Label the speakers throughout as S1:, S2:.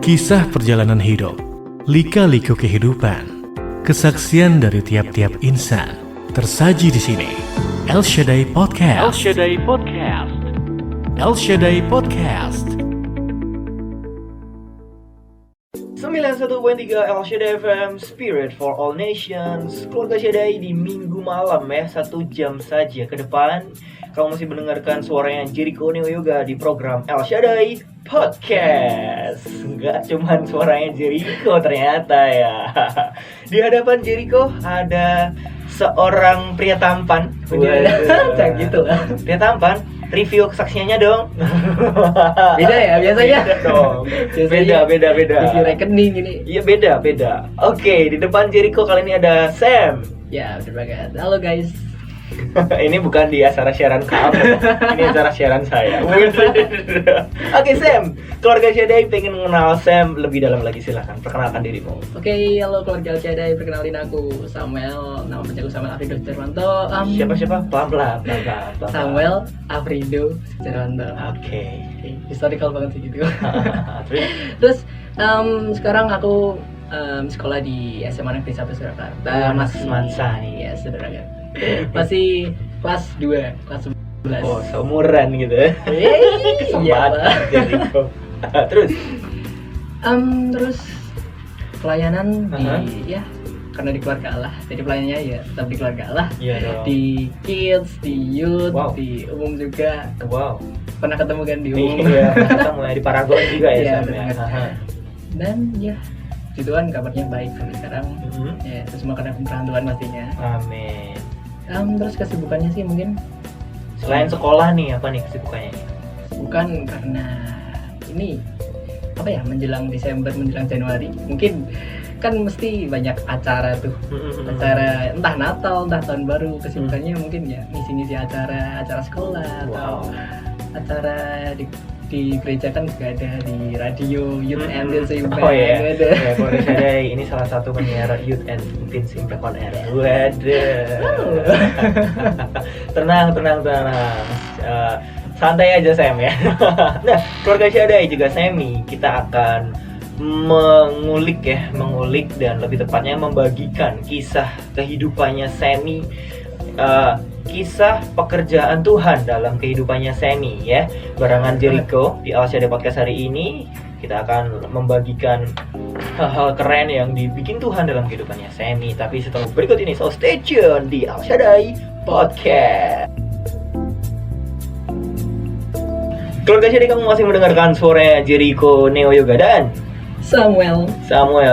S1: Kisah perjalanan hidup, lika-liku kehidupan, kesaksian dari tiap-tiap insan tersaji di sini. El Shaddai Podcast. El Shaddai Podcast. El Shaddai Podcast.
S2: 91.3 El Shaddai FM, Spirit for All Nations. Keluarga Shaddai di minggu malam ya, 1 jam saja ke depan kamu masih mendengarkan suaranya Jericho Neo Yoga di program El Shaddai Podcast. Enggak cuman suaranya Jericho ternyata ya. Di hadapan Jericho ada seorang pria tampan.
S3: Jangan gitu lah.
S2: Pria tampan. Review kesaksiannya dong.
S3: Beda ya biasanya.
S2: Beda dong. Beda.
S3: Review rekening ini.
S2: Iya beda. Oke, di depan Jericho kali ini ada Sam.
S3: Ya bener banget. Halo guys.
S2: Ini bukan di acara siaran kamu, ini acara siaran saya. Oke Sam, keluarga Shaddai pengen mengenal Sam lebih dalam lagi, silahkan perkenalkan dirimu.
S3: Oke, halo keluarga Shaddai, perkenalin aku Samuel, nama panjangku Samuel Afrido Setiarwanto.
S2: Siapa? Pelan.
S3: Samuel Afrido Setiarwanto.
S2: Oke.
S3: Historical banget sih gitu.
S2: Terus
S3: sekarang aku sekolah di SMA Negeri 1 Surakarta.
S2: Mas Mansani.
S3: Ya, saudara kan. Masih kelas 2, kelas 11.
S2: Oh, seumuran gitu.
S3: Iya,
S2: Jericho. Terus
S3: pelayanan di karena di keluarga Allah. Jadi pelayanannya ya tetap di keluarga Allah.
S2: Iya dong.
S3: Di kids, di youth,
S2: Wow.
S3: di umum juga.
S2: Wow.
S3: Pernah ketemu kan di umum.
S2: Iya, ketemu ya di Paragon juga ya
S3: Iya,
S2: Sam
S3: benar
S2: ya.
S3: banget. Dan ya Tuhan kabarnya baik sampai sekarang. Ya, itu semua karena pemurahan Tuhan pastinya.
S2: Amin.
S3: Terus kesibukannya sih mungkin
S2: Selain sekolah nih, apa nih kesibukannya?
S3: bukan karena ini apa ya, menjelang Desember, menjelang Januari mungkin kan mesti banyak acara tuh, acara entah Natal, entah Tahun Baru. Kesibukannya mungkin ya ngisi-ngisi acara sekolah atau acara di gereja kan juga ada, di radio Youth and Teens Impact.
S2: Oh iya,
S3: ada.
S2: ya keluarga Shaddai ini salah satu penyiar Youth and Teens Impact on Air. Waduh. Tenang. Santai aja Sam ya. Nah, keluarga Shaddai juga Semi, kita akan mengulik dan lebih tepatnya membagikan kisah kehidupannya Semi, kisah pekerjaan Tuhan dalam kehidupannya Semi ya. Barengan Jericho di El Shaddai Podcast hari ini kita akan membagikan hal-hal keren yang dibikin Tuhan dalam kehidupannya Semi. Tapi setelah berikut ini, so stay tune di El Shaddai Podcast. Keluarga Shaddai, kamu masih mendengarkan suara Jericho Neo Yoga dan
S3: Samuel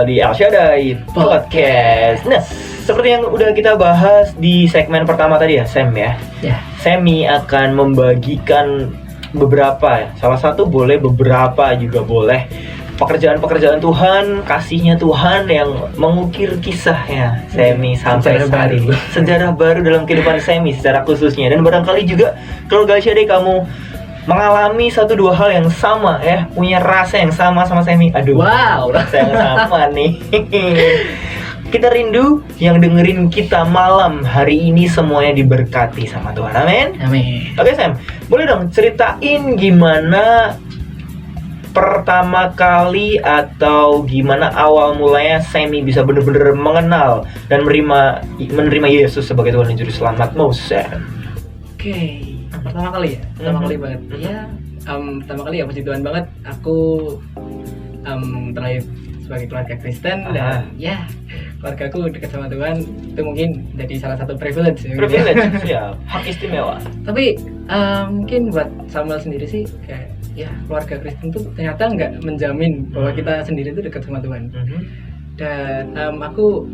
S2: di El Shaddai Podcast. Nah, seperti yang udah kita bahas di segmen pertama tadi ya Sam ya.
S3: ya.
S2: Semi akan membagikan beberapa, salah satu boleh, beberapa juga boleh, pekerjaan-pekerjaan Tuhan, kasihnya Tuhan yang mengukir kisahnya Semi sampai saat ini. Sejarah baru dalam kehidupan Semi secara khususnya. Dan barangkali juga keluarga Shaddai kamu mengalami 1-2 hal yang sama ya, punya rasa yang sama Semi. Aduh,
S3: Wow.
S2: rasa yang sama nih. Kita rindu yang dengerin kita malam hari ini semuanya diberkati sama Tuhan. Amin. Oke Sam, boleh dong ceritain gimana pertama kali atau gimana awal mulanya Semi bisa benar-benar mengenal dan menerima Yesus sebagai Tuhan dan Juru Selamatmu, Sam.
S3: Oke. Pertama kali banget. Ya, pertama kali ya puji Tuhan banget aku terlahir sebagai keluarga Kristen dan ya keluargaku dekat sama Tuhan, itu mungkin jadi salah satu privilege
S2: Ya, hak istimewa.
S3: Tapi mungkin buat Samuel sendiri sih kayak ya keluarga Kristen tuh ternyata nggak menjamin bahwa kita sendiri itu dekat sama Tuhan. Dan aku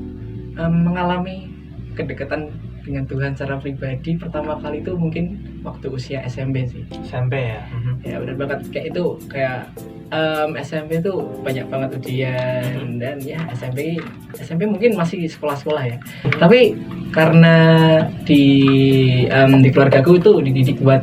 S3: mengalami kedekatan dengan Tuhan secara pribadi pertama kali itu mungkin waktu usia SMP sih.
S2: SMP ya.
S3: Ya benar banget, kayak itu kayak SMP itu banyak banget ujian dan ya SMP mungkin masih sekolah-sekolah ya. Tapi karena di keluargaku itu dididik buat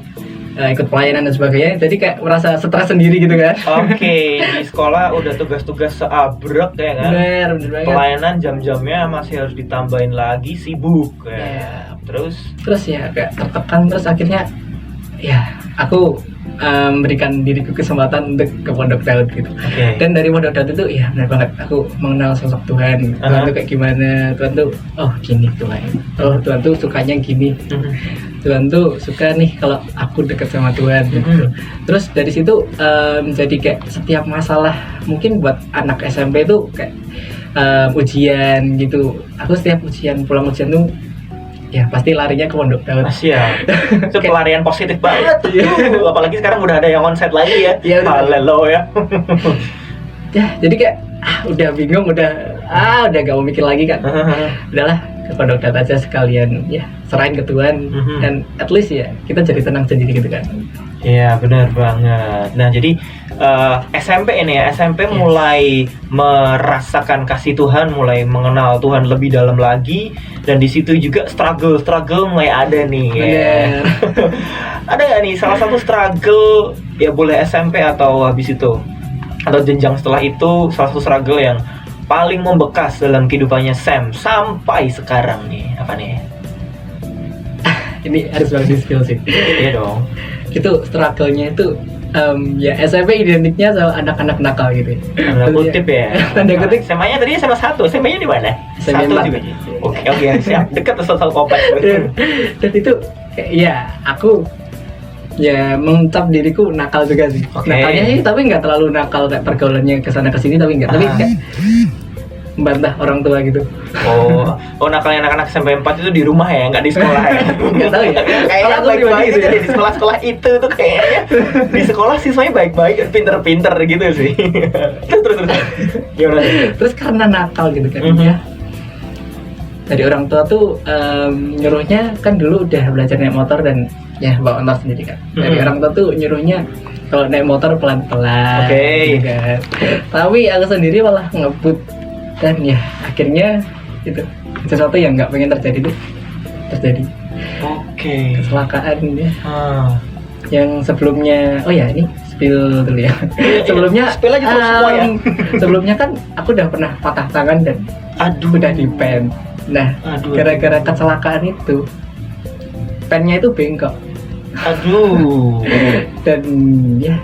S3: ikut pelayanan dan sebagainya, jadi kayak merasa stres sendiri gitu kan.
S2: Oke, di sekolah udah tugas-tugas seabrek ya kan.
S3: Bener banget.
S2: Pelayanan jam-jamnya masih harus ditambahin lagi, sibuk ya.
S3: Ya.
S2: Terus
S3: ya kayak tertekan, terus akhirnya ya aku memberikan diriku kesempatan untuk ke Pondok Daud gitu.
S2: Oke.
S3: Dan dari Pondok Daud itu ya benar banget aku mengenal sosok Tuhan. Tuhan tuh kayak gimana? Tuhan tuh oh gini Tuhan. Oh Tuhan tuh sukanya gini. Tuhan tuh suka nih kalau aku dekat sama Tuhan gitu. Terus dari situ jadi kayak setiap masalah mungkin buat anak SMP tuh kayak ujian gitu. Aku setiap pulang ujian tuh ya pasti larinya ke Pondok Daud.
S2: Siap. Itu pelarian positif banget. Apalagi sekarang udah ada yang onsite lagi ya.
S3: Iya,
S2: Haleluya.
S3: Ya, jadi kayak udah bingung, udah gak mau mikir lagi kan. Udahlah ke Pondok Daud aja sekalian ya serahin ke Tuhan dan at least ya kita jadi tenang sendiri gitu kan.
S2: Iya benar banget. Nah jadi SMP ini ya, SMP mulai merasakan kasih Tuhan, mulai mengenal Tuhan lebih dalam lagi, dan di situ juga struggle mulai ada nih. Ya. Ada nggak nih salah satu struggle ya, boleh SMP atau habis itu atau jenjang setelah itu, salah satu struggle yang paling membekas dalam kehidupannya Sam sampai sekarang nih, apa nih?
S3: Ini harus banget di spill sih.
S2: Iya dong.
S3: Itu struggle-nya itu ya SMP identiknya sama anak-anak nakal gitu.
S2: Tanda kutip ya.
S3: Tanda kutip.
S2: SMA-nya tadinya sama 1, SMA-nya di mana?
S3: SMA 4.
S2: Juga. Oke, siap. Dekat tuh satu kompleks.
S3: Dan itu kayak ya aku ya mengungkap diriku nakal juga sih. Nakalnya sih tapi nggak terlalu nakal kayak pergaulannya kesana kesini, tapi nggak. Tapi kayak membantah orang tua gitu.
S2: Oh nakalnya anak-anak SMP 4 itu di rumah ya, nggak di sekolah ya?
S3: Nggak tahu ya.
S2: Kayaknya baik-baik gitu ya, di sekolah-sekolah itu tuh kayaknya di sekolah siswanya baik-baik, pinter-pinter gitu sih. Terus. Gimana?
S3: Terus karena nakal gitu kan ya. Dari orang tua tuh nyuruhnya kan dulu udah belajar naik motor dan ya bawa motor sendiri kan. Dari orang tua tuh nyuruhnya kalau naik motor pelan-pelan. Gitu kan. Tapi aku sendiri malah ngebut. Dan ya akhirnya itu sesuatu yang nggak pengen terjadi tuh terjadi. Kecelakaan ya. Yang sebelumnya, oh ya ini spill dulu ya. Sebelumnya
S2: spill aja terus semua ya.
S3: Sebelumnya kan aku udah pernah patah tangan dan udah di pen. Nah gara-gara kecelakaan itu pennya itu bengkok. Dan ya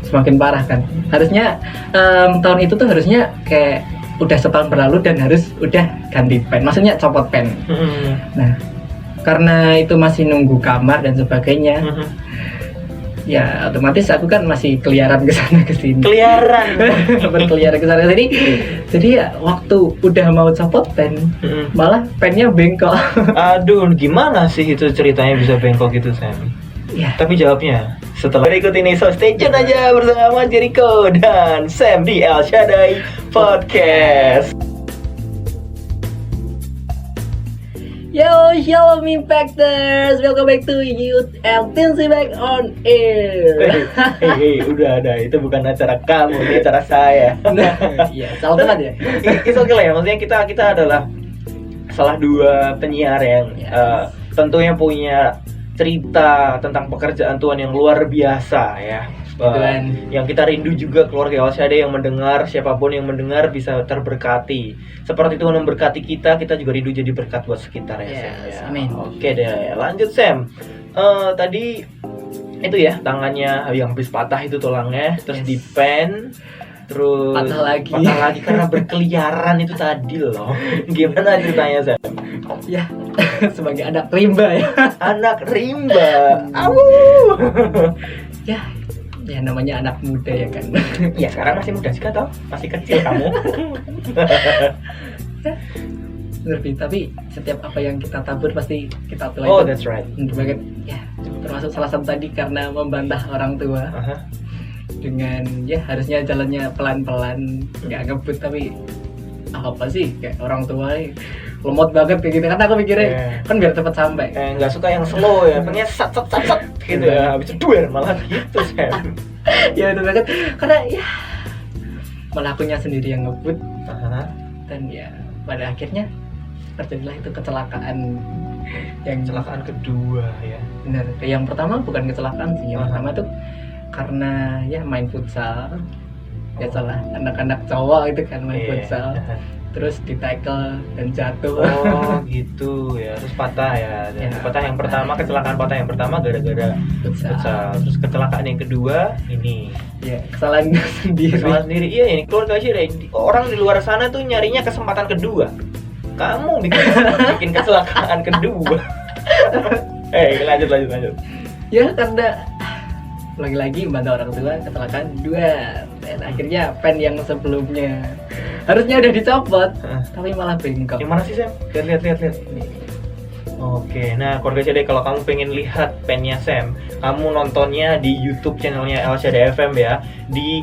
S3: semakin parah kan. Harusnya tahun itu tuh harusnya kayak udah setahun berlalu dan harus udah ganti pen, maksudnya copot pen. Nah karena itu masih nunggu kamar dan sebagainya, ya otomatis aku kan masih keliaran kesana kesini. Berkeliaran kesana kesini. Jadi ya waktu udah mau copot pen, malah pennya bengkok.
S2: Aduh, gimana sih itu ceritanya bisa bengkok gitu Sam?
S3: Ya.
S2: Tapi jawabnya setelah berikut ini, so stay tune aja bersama Jericho dan Sam di El Shaddai Podcast.
S3: Yo, Shalom Impactors, welcome back to Youth and Teensy back on air.
S2: Hey, udah ada, itu bukan acara kamu, ini acara saya.
S3: Iya, salah banget ya.
S2: Itu oke lah ya, maksudnya kita adalah salah dua penyiar yang tentunya punya cerita tentang pekerjaan Tuhan yang luar biasa ya. Yang kita rindu juga keluarga El Shaddai yang mendengar, siapapun yang mendengar bisa terberkati. Seperti Tuhan memberkati kita juga rindu jadi berkat buat sekitar ya.
S3: Yes,
S2: Sam, ya.
S3: amin.
S2: Oke deh, lanjut Sam. Tadi itu ya tangannya yang habis patah itu tulangnya, terus di pen, terus patah lagi karena berkeliaran itu tadi loh. Gimana ceritanya Sam?
S3: Ya, sebagai anak rimba ya.
S2: Anak rimba.
S3: Ya namanya anak muda ya kan.
S2: Ya sekarang masih muda juga toh, masih kecil kamu.
S3: Lebih, tapi setiap apa yang kita tabur pasti kita tuai.
S2: Oh that's right.
S3: Banget ya, termasuk salah satu tadi karena membantah orang tua. Dengan ya harusnya jalannya pelan-pelan, nggak ngebut, tapi apa sih kayak orang tua lemot banget kayak gitu, karena aku mikirnya kan biar cepat sampai.
S2: Nggak suka yang slow ya, pengen sat gitu ya, habis duer malah gitu Sam.
S3: Ya itu banget, karena ya malah akunya sendiri yang ngebut. Dan ya pada akhirnya terjadilah itu kecelakaan yang
S2: kecelakaan kedua ya.
S3: Benar, yang pertama bukan kecelakaan sih, yang pertama tuh karena ya main futsal. Ya salah, anak-anak cowok itu kan main futsal. terus di tackle dan jatuh.
S2: Oh gitu ya, terus patah ya. Dan
S3: Ya,
S2: patah yang
S3: patah.
S2: pertama, kecelakaan patah yang pertama gara-gara futsal. Terus kecelakaan yang kedua ini
S3: Ya, kesalahan sendiri.
S2: kesalahan sendiri. Iya, ini keluarga Syedai. Orang di luar sana tuh nyarinya kesempatan kedua. Kamu bikin kecelakaan kedua. Lanjut.
S3: Ya karena lagi-lagi membantu orang tua, kecelakaan dua, dan akhirnya pen yang sebelumnya harusnya udah dicopot tapi malah bengkok.
S2: Yang mana sih, Sam? Lihat.
S3: Ini.
S2: Oke, nah keluarga Syedai, kalau kamu pengen lihat pennya Sam, kamu nontonnya di YouTube channelnya El Syedai FM ya. Di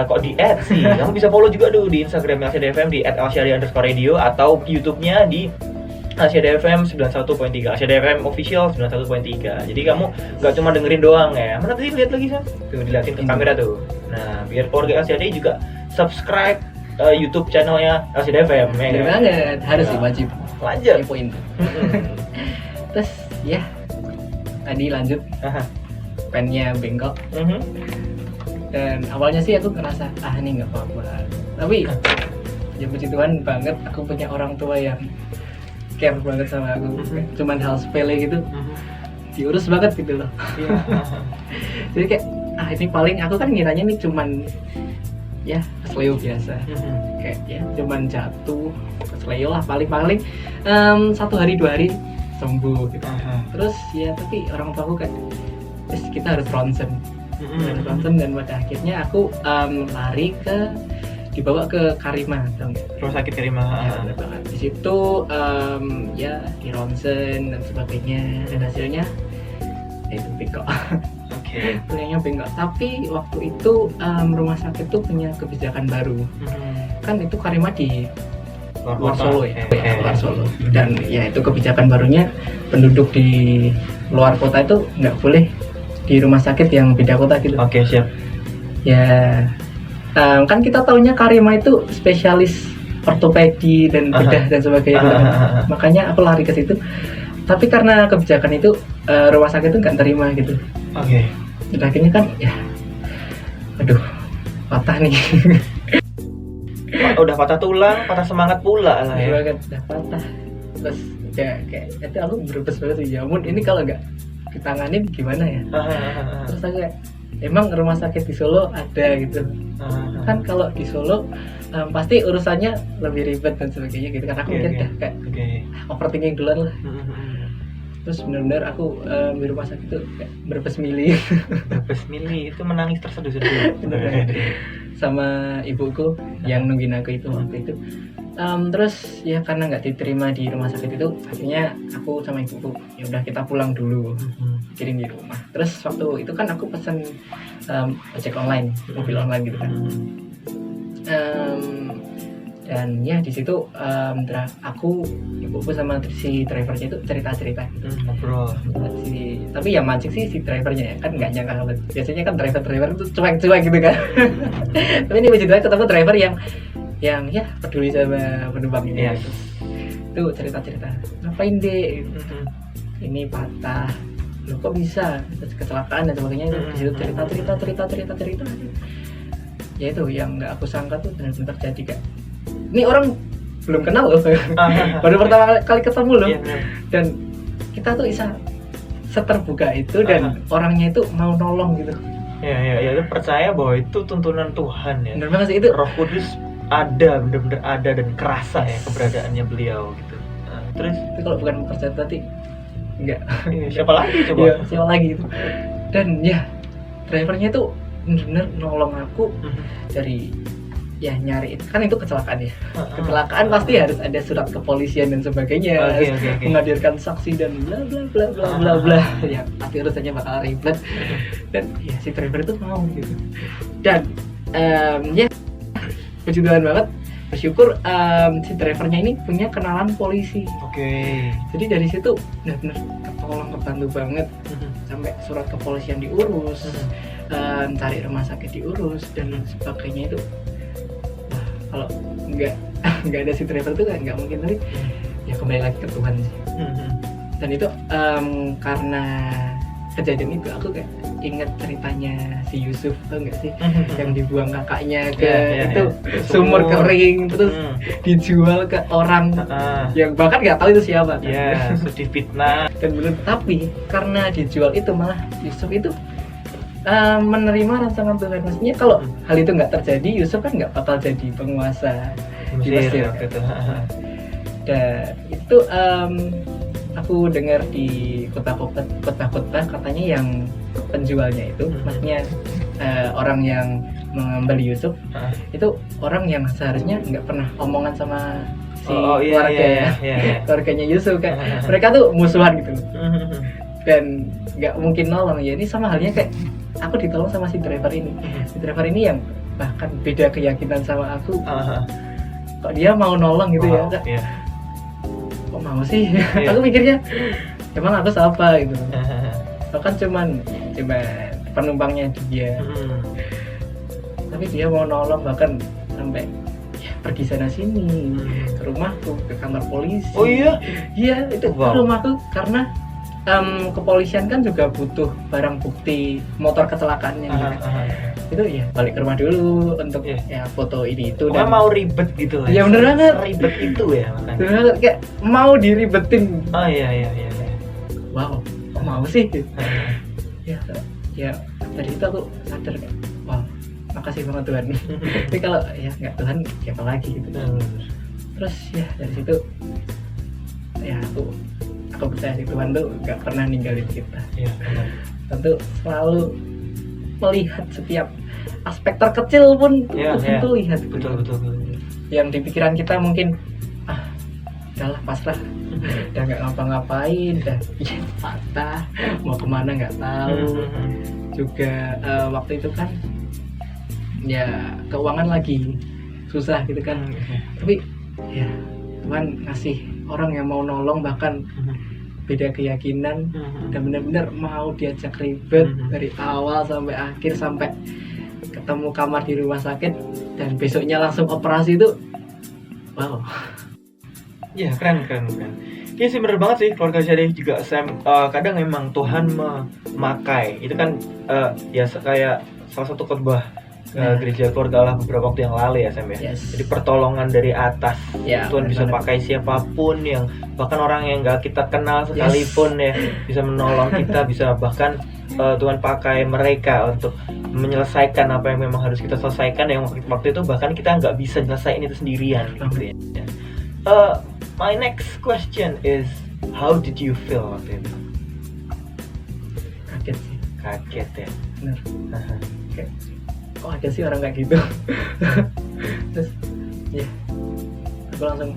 S2: kok di add sih? Kamu bisa follow juga tuh di Instagram El Syedai FM di @elsyadai_radio atau YouTube-nya di El Syedai FM 91.3, El Syedai FM official 91.3. Jadi kamu nggak cuma dengerin doang ya. Mana tadi lihat lagi Sam? Tuh dilihatin ke kamera tuh. Nah, biar keluarga El Syedai juga subscribe YouTube channelnya El Syedai FM. Ya,
S3: Bener
S2: kan?
S3: banget, harus sih
S2: Ya.
S3: wajib.
S2: Lanjut.
S3: Poin. Terus ya tadi lanjut pennya bengkok dan awalnya sih aku ngerasa ini nggak apa-apa, tapi ya puji Tuhan banget aku punya orang tua yang care banget sama aku. Cuman hal sepele gitu diurus banget gitu loh. Jadi kayak ini paling aku kan ngiranya nih cuman ya kesleo biasa, kayak ya cuman jatuh kesleo lah paling 1 hari 2 hari sembuh gitu. Terus ya tapi orang tua aku kan kita harus ronsen dan pada akhirnya aku lari dibawa ke Karima, tau nggak?
S2: Rumah sakit Karima.
S3: Ya, bener banget. Di situ ya di ronsen dan sebagainya dan hasilnya ya itu bengkok.
S2: Oke.
S3: Tulangnya bengkok. Tapi waktu itu rumah sakit tuh punya kebijakan baru. Kan itu Karima di luar Solo ya, luar Solo. Dan ya itu kebijakan barunya penduduk di luar kota itu nggak boleh di rumah sakit yang beda kota gitu.
S2: Oke, siap.
S3: Ya kan kita taunya Karima itu spesialis ortopedi dan bedah dan sebagainya gitu kan. Makanya aku lari ke situ. Tapi karena kebijakan itu rumah sakit itu nggak terima gitu.
S2: Oke.
S3: Dan akhirnya kan ya aduh patah nih.
S2: Udah patah tulang, patah semangat pula lah ya.
S3: Banget udah patah. Terus ya kayak itu aku berbes banget sih, ya ampun ini kalau nggak ditanganin gimana ya. Terus aku kayak emang rumah sakit di Solo ada gitu. Kan kalau di Solo pasti urusannya lebih ribet dan sebagainya gitu kan. Aku mikir dah kayak overthinking duluan lah. Terus benar-benar aku di rumah sakit itu kayak berbes mili.
S2: Berbes mili itu menangis terseduh-seduh.
S3: Sama ibuku yang nungguin aku itu waktu itu. Terus ya karena nggak diterima di rumah sakit itu, akhirnya aku sama ibuku ya udah kita pulang dulu, kirim di rumah. Terus waktu itu kan aku pesen ojek online, mobil online gitu kan. Dan ya di situ aku, ibuku sama si drivernya itu cerita-cerita gitu.
S2: Ngobrol.
S3: Tapi yang mancing sih si drivernya ya, kan nggak nyangka banget. Biasanya kan driver itu cuek-cuek gitu kan. Tapi ini begitu ketemu driver yang ya peduli sama penumpangnya.
S2: Yes.
S3: Tuh cerita-cerita. Ngapain deh? Ini patah. Loh kok bisa? Kecelakaan dan sebagainya. Di situ cerita. Ya itu yang nggak aku sangka tuh benar-benar terjadi kak. Ini orang belum kenal loh, baru pertama kali ketemu loh. Dan kita tuh bisa seterbuka itu dan orangnya itu mau nolong gitu.
S2: Ya, lu percaya bahwa itu tuntunan Tuhan ya.
S3: Benar banget sih itu.
S2: Roh Kudus ada, benar-benar ada dan kerasa ya keberadaannya beliau gitu. Terus
S3: Tapi kalau bukan pekerjaan tadi enggak.
S2: siapa lagi coba?
S3: Ya, siapa lagi itu. Dan ya drivernya itu benar-benar nolong aku dari ya nyari itu kan itu kecelakaan ya. Kecelakaan pasti harus ada surat kepolisian dan sebagainya.
S2: Okay.
S3: Menghadirkan saksi dan bla bla bla bla bla bla. Ya pasti urusannya bakal ribet. Dan ya si driver itu mau gitu. Dan ya puji Tuhan banget, bersyukur si drivernya ini punya kenalan polisi.
S2: Oke.
S3: Jadi dari situ benar-benar ketolong, kebantu banget. Sampai surat kepolisian diurus, cari rumah sakit diurus dan sebagainya itu. Wah, kalau nggak ada si driver itu nggak mungkin tadi. Ya kembali lagi ke Tuhan sih. Dan itu karena kejadian itu aku kayak inget ceritanya si Yusuf, tau nggak sih? Yang dibuang kakaknya ke itu
S2: Sumur.
S3: sumur kering, terus dijual ke orang yang bahkan nggak tahu itu siapa kan.
S2: Sedih fitnah.
S3: Dan belum, tapi karena dijual itu malah Yusuf itu menerima rancangan Tuhan. Maksudnya kalau hal itu nggak terjadi, Yusuf kan nggak bakal jadi penguasa di Mesir.
S2: waktu itu.
S3: Dan itu aku dengar di khotbah katanya yang penjualnya itu, maksudnya orang yang membeli Yusuf itu orang yang seharusnya nggak pernah omongan sama si keluarganya Yusuf kan. Mereka tuh musuhan gitu dan nggak mungkin nolong. Jadi sama halnya kayak aku ditolong sama si driver ini. Si driver ini yang bahkan beda keyakinan sama aku, kok dia mau nolong gitu ya. Kok mau sih? Aku mikirnya emang aku siapa gitu. Bahkan cuman penumpangnya dia. Tapi dia mau nolong, bahkan sampai pergi sana sini, ke rumahku, ke kantor polisi.
S2: Oh iya?
S3: Iya, itu ke rumahku karena kepolisian kan juga butuh barang bukti motor kecelakaannya gitu. Itu ya balik ke rumah dulu untuk ya foto ini itu. Dan
S2: mau ribet gitu lah.
S3: Ya bener banget.
S2: Ribet itu ya makanya.
S3: Bener banget, kayak mau diribetin.
S2: Oh iya.
S3: Wow, kok mau sih? Ya dari itu aku sadar kayak, wow, makasih banget Tuhan. Tapi kalau ya nggak Tuhan, ya apa lagi gitu. Terus ya dari situ ya aku percaya sih Tuhan tuh nggak pernah ninggalin kita. Tentu selalu melihat setiap aspek terkecil pun Tuhan tuh lihat.
S2: Betul.
S3: Yang di pikiran kita mungkin udahlah pasrah, udah nggak ngapa-ngapain, udah patah, mau kemana nggak tahu. Juga waktu itu kan ya keuangan lagi susah gitu kan. Tapi ya Tuhan ngasih orang yang mau nolong, bahkan beda keyakinan dan benar-benar mau diajak ribet dari awal sampai akhir, sampai ketemu kamar di rumah sakit dan besoknya langsung operasi. Itu wow.
S2: Iya, keren. Iya sih, bener banget sih, keluarga Syadeh juga kadang memang Tuhan memakai itu kan ya kayak salah satu khotbah gereja keluarga Allah beberapa waktu yang lalu ya Sam ya. Jadi pertolongan dari atas. Tuhan bisa pakai siapapun, yang bahkan orang yang nggak kita kenal sekalipun ya bisa menolong kita, bisa bahkan Tuhan pakai mereka untuk menyelesaikan apa yang memang harus kita selesaikan, yang waktu itu bahkan kita nggak bisa nyelesain itu sendirian gitu ya. My next question is, how did you feel waktu itu? Kaget ya.
S3: Bener. Kayak, kok ada sih orang kayak gitu. Terus ya aku langsung,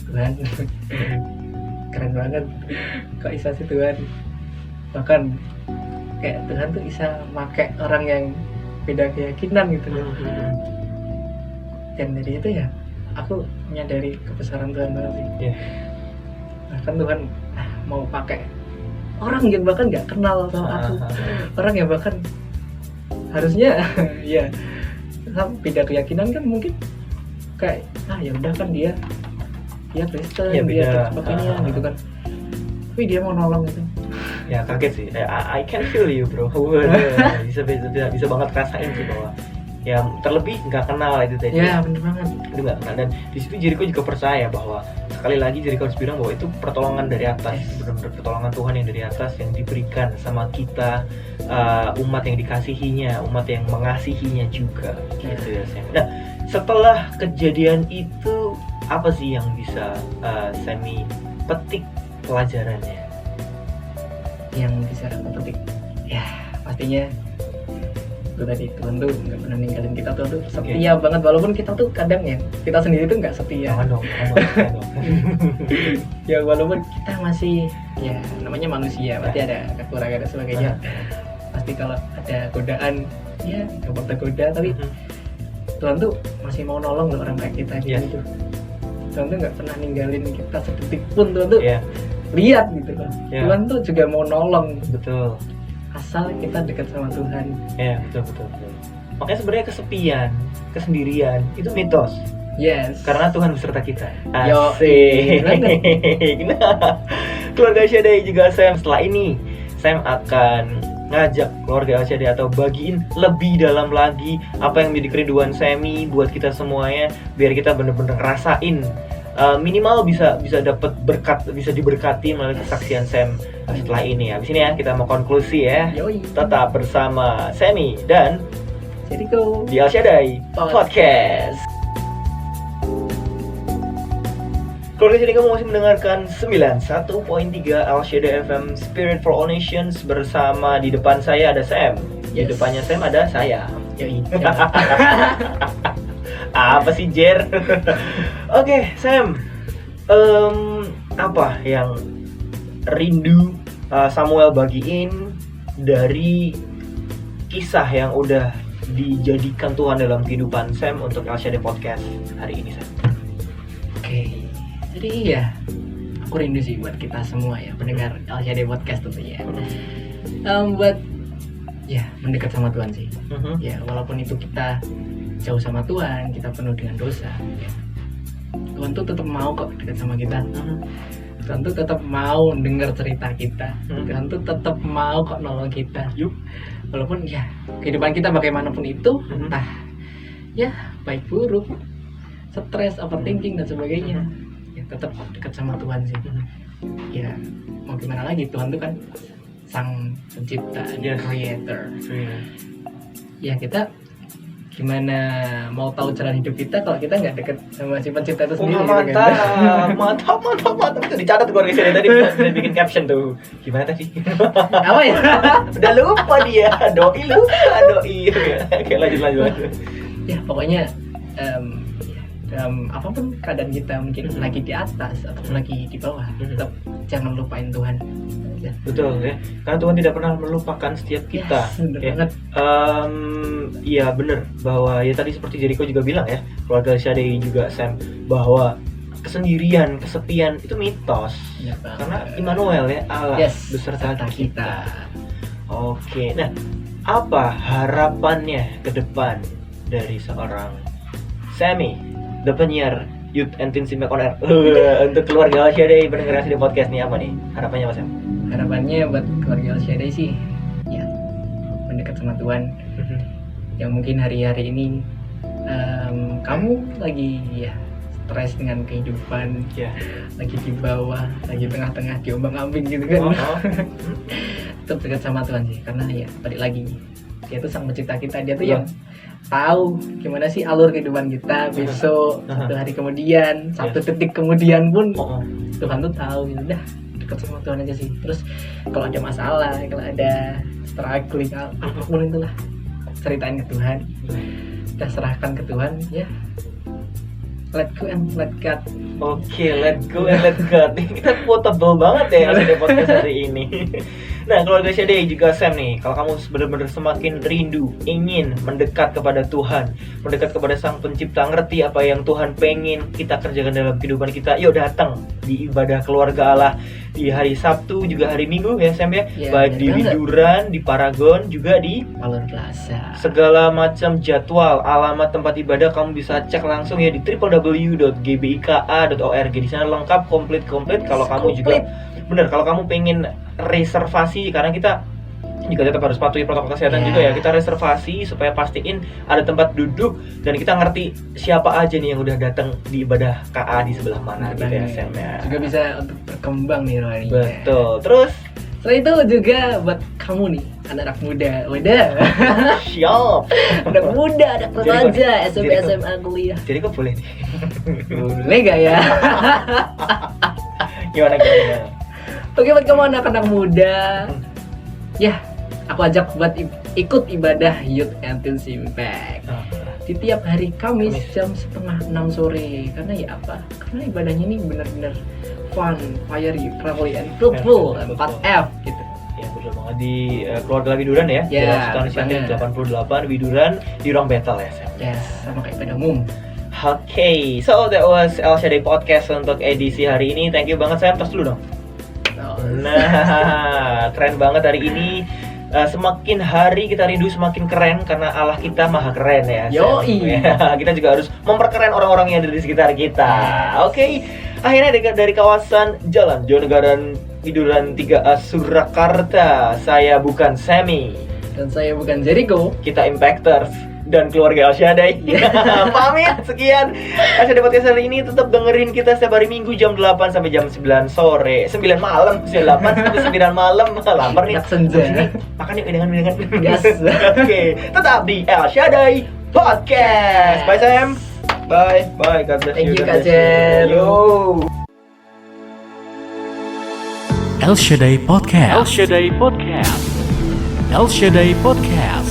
S3: Tuhan keren banget, kok bisa sih Tuhan. Bahkan kayak Tuhan tuh bisa pakai orang yang beda keyakinan gitu loh. Dan dari itu ya aku menyadari kebesaran Tuhan banget sih. Bahkan Tuhan mau pakai orang yang bahkan nggak kenal sama aku, orang yang bahkan harusnya ya beda keyakinan kan, mungkin kayak ya udah kan dia Kristen, dia dan sebagainya gitu kan. Tapi dia mau nolong gitu.
S2: Ya kaget sih. I can feel you bro. bisa banget rasain sih bahwa ya terlebih nggak kenal itu tadi.
S3: Ya benar banget.
S2: Itu nggak kenal, dan di situ Jericho juga percaya bahwa sekali lagi Jericho harus bilang bahwa itu pertolongan dari atas, benar-benar pertolongan Tuhan yang dari atas yang diberikan sama kita, umat yang dikasihinya, umat yang mengasihinya juga gitu ya Sam. Nah setelah kejadian itu apa sih yang bisa Sammy petik pelajarannya?
S3: Yang bisa aku petik ya pastinya itu tadi, Tuhan tuh nggak pernah ninggalin kita. Tuh setia banget, walaupun kita tuh kadang ya kita sendiri tuh nggak setia.
S2: Dong.
S3: Ya walaupun kita masih ya namanya manusia, pasti ada kekurangan dan sebagainya. Pasti kalau ada godaan ya gampang tergoda, tapi Tuhan tuh masih mau nolong loh orang kayak kita gitu. Tuhan tuh nggak pernah ninggalin kita sedetik pun. Tuhan tuh lihat gitu loh. Tuhan tuh juga mau nolong.
S2: Betul.
S3: Asal kita dekat sama Tuhan.
S2: Ya betul. Makanya sebenarnya kesepian, kesendirian itu mitos.
S3: Yes.
S2: Karena Tuhan beserta kita.
S3: Asik.
S2: Nah, keluarga Syadeh juga Sam, setelah ini Sam akan ngajak keluarga LCD atau bagiin lebih dalam lagi apa yang menjadi kerinduan Semi buat kita semuanya, biar kita bener-bener ngerasain minimal bisa dapat berkat, bisa diberkati melalui kesaksian Sam setelah ini. Habis ini ya kita mau konklusi ya.
S3: Yoi.
S2: Tetap bersama Semi dan
S3: Jericho
S2: di Al-Shaddai Podcast. Keluarga jadi kamu masih mendengarkan 91.3 Al-Shaddai FM Spirit for All Nations. Bersama di depan saya ada Sam. Di
S3: Yes.
S2: depannya Sam ada saya.
S3: Yoi.
S2: Apa sih Jer? Oke, Sam. Apa yang rindu Samuel bagiin dari kisah yang udah dijadikan Tuhan dalam kehidupan Sam untuk El-Shaddai Podcast hari ini, Sam?
S3: Oke. Jadi ya, aku rindu sih buat kita semua ya, pendengar El-Shaddai Podcast tentunya. Buat ya mendekat sama Tuhan sih. Ya, walaupun itu kita jauh sama Tuhan, kita penuh dengan dosa ya. Tuhan tuh tetap mau kok dekat sama kita. Tuhan tuh tetap mau dengar cerita kita. Tuhan tuh tetap mau kok nolong kita. Walaupun ya kehidupan kita bagaimanapun itu, entah ya baik buruk, stres, overthinking dan sebagainya, ya tetap dekat sama Tuhan sih. Ya mau gimana lagi, Tuhan tuh kan sang pencipta, creator. Ya kita gimana mau tahu jalan hidup kita kalau kita nggak deket sama si pencipta itu sendiri.
S2: Mantap. Itu dicatat gue dari tadi udah bikin caption tuh. Gimana tadi?
S3: Apa ya?
S2: Udah lupa dia. Doi. Oke, lanjut.
S3: Ya pokoknya dalam apapun keadaan kita, mungkin lagi di atas atau lagi di bawah, tetap jangan lupain Tuhan. Ya.
S2: Betul ya, karena Tuhan tidak pernah melupakan setiap kita.
S3: Yes, bener
S2: ya.
S3: banget.
S2: Iya bener, bahwa ya tadi seperti Jericho juga bilang ya, keluarga Shaddai juga Sam, bahwa kesendirian, kesepian itu mitos.
S3: Ya,
S2: karena Immanuel ya, Allah beserta kita. Oke, nah apa harapannya ke depan dari seorang Sammy, the penyiar Youth and Teen Impact on Air, untuk keluarga Al-Shaddai pendengar di podcast nih, apa nih harapannya Mas Sam?
S3: Harapannya buat keluarga El-Shaddai sih ya mendekat sama Tuhan. Yang mungkin hari-hari ini kamu lagi ya stres dengan kehidupan, lagi di bawah, lagi tengah-tengah diombang-ambing gitu kan. Tetap dekat sama Tuhan sih, karena ya balik lagi dia tuh sang pencipta kita, dia tuh yang tahu gimana sih alur kehidupan kita besok, satu hari kemudian, satu detik kemudian pun Tuhan tuh tahu. Ya udah dekat sama Tuhan aja sih. Terus kalau ada masalah, kalau ada struggling, apapun itulah, ceritain ke Tuhan, kita serahkan ke Tuhan ya. Let go and let God.
S2: Oke, let go and let God. Kita quotable banget ya di podcast hari ini. Nah, keluarga Shaddai juga Sam nih, kalau kamu benar-benar semakin rindu, ingin mendekat kepada Tuhan, mendekat kepada Sang Pencipta, ngerti apa yang Tuhan pengen kita kerjakan dalam kehidupan kita, yuk datang di ibadah keluarga Allah di hari Sabtu juga hari Minggu ya Sam ya, baik di Widuran, di Paragon, juga di
S3: Alur Plaza.
S2: Segala macam jadwal, alamat tempat ibadah kamu bisa cek langsung ya di www.gbika.org. Di sana lengkap, komplit. Kalau kamu juga bener, kalau kamu pengen reservasi, karena kita juga tetap harus patuhi protokol kesehatan juga ya, kita reservasi supaya pastiin ada tempat duduk dan kita ngerti siapa aja nih yang udah datang di ibadah KA di sebelah mana gitu ya Sam ya.
S3: Juga bisa untuk berkembang nih rohaninya.
S2: Betul. Terus
S3: setelah itu juga buat kamu nih anak-anak muda,
S2: siap.
S3: anak muda, anak remaja, SMP, SMA, kuliah.
S2: Jadi kok boleh nih?
S3: Boleh gak ya?
S2: Gimana?
S3: Oke, buat kamu anak-anak muda, ya aku ajak buat ikut ibadah Youth and Teen Impact di tiap hari Kamis jam 5:30 sore. Karena ya apa? Karena ibadahnya ini benar-benar fun, fiery, friendly, and fruitful, 4F gitu.
S2: Ya betul banget, di keluarga Widuran ya.
S3: Ya,
S2: Jalan Sultan 88 Widuran di ruang battle ya Sam.
S3: Yes, sama kayak ibadah umum.
S2: Okay, so that was El-Shaddai Podcast untuk edisi hari ini. Thank you banget Sam, tos dulu dong. Nah, keren banget hari ini. Semakin hari kita rindu semakin keren karena Allah kita maha keren ya.
S3: Yoi.
S2: Kita juga harus memperkeren orang-orang yang ada di sekitar kita. Oke. Akhirnya dari kawasan Jalan Jonegara Idolan 3A Surakarta. Saya bukan Sammy.
S3: Dan saya bukan Jericho.
S2: Kita Impactors dan keluarga Al-Shaddai. Pamit, sekian. Al-Shaddai Podcast hari ini tetap dengerin kita setiap hari Minggu jam 8 sampai jam 9 sore. 9 malam, 8 sampai 9 malam. Lapar nih.
S3: Anak senja.
S2: Makan yuk dengan.
S3: Gas.
S2: Oke, tetap di Al-Shaddai Podcast. Bye Sam. Bye. God bless
S3: Thank you,
S2: God
S3: Kak
S2: bless
S3: Jen.
S2: Yo.
S1: El Shaddai Podcast. El Shaddai Podcast.